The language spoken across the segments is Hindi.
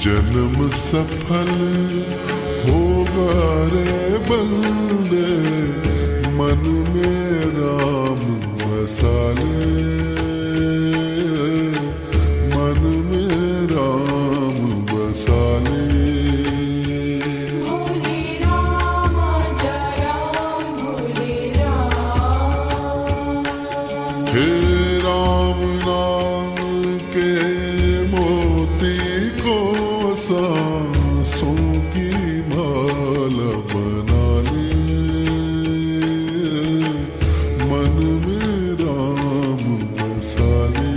जन्म सफल होगा रे बंदे, मन में राम बसा ले, मन में राम बसा ले। भोले राम जय राम भोले राम। हे राम नाम के मोती को सांसों की माला बना ले, मन में राम बसा ले।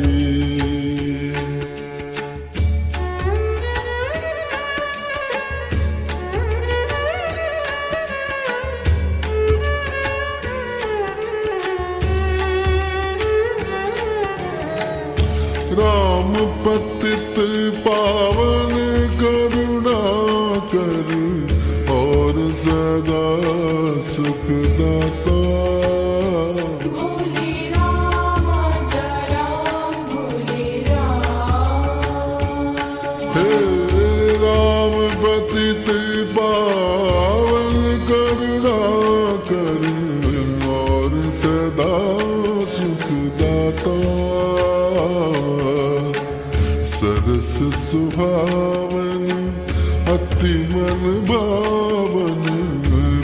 राम पतित पावन करुणा कर और सदा सुखदाता। भोले राम जय राम भोले राम। हे राम पतित पावन करुणा कर और सदा सुखदाता। सरस सुहावन अति मन भावन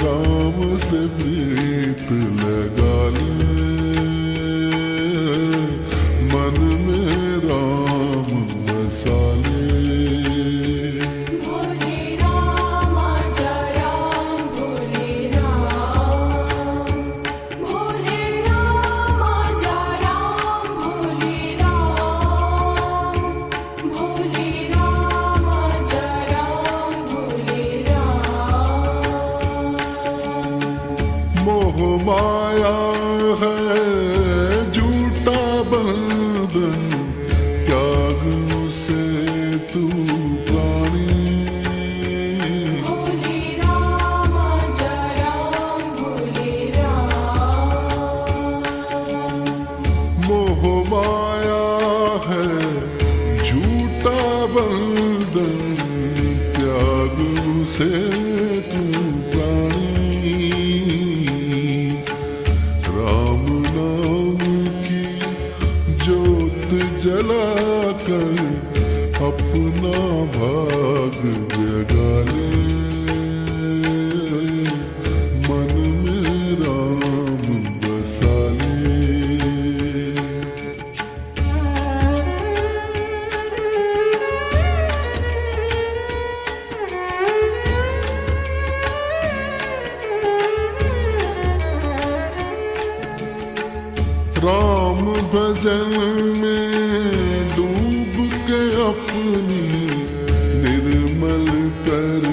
राम से प्रीत लगा ले, मन में राम बसा ले। भोले राम जय राम भोले राम। भोले राम जय राम भोले राम। भोले राम जय राम भोले राम। मोह माया है झूठा बंधन, त्याग उसे तू प्राणी। भोले राम जय राम भोले राम। मोह माया है झूठा बंधन, त्याग उसे तू प्राणी। राम नाम की ज्योत जलाकर अपना भाग जगा ले, मन में राम बसा ले। राम भजन में डूब के अपनी निर्मल कर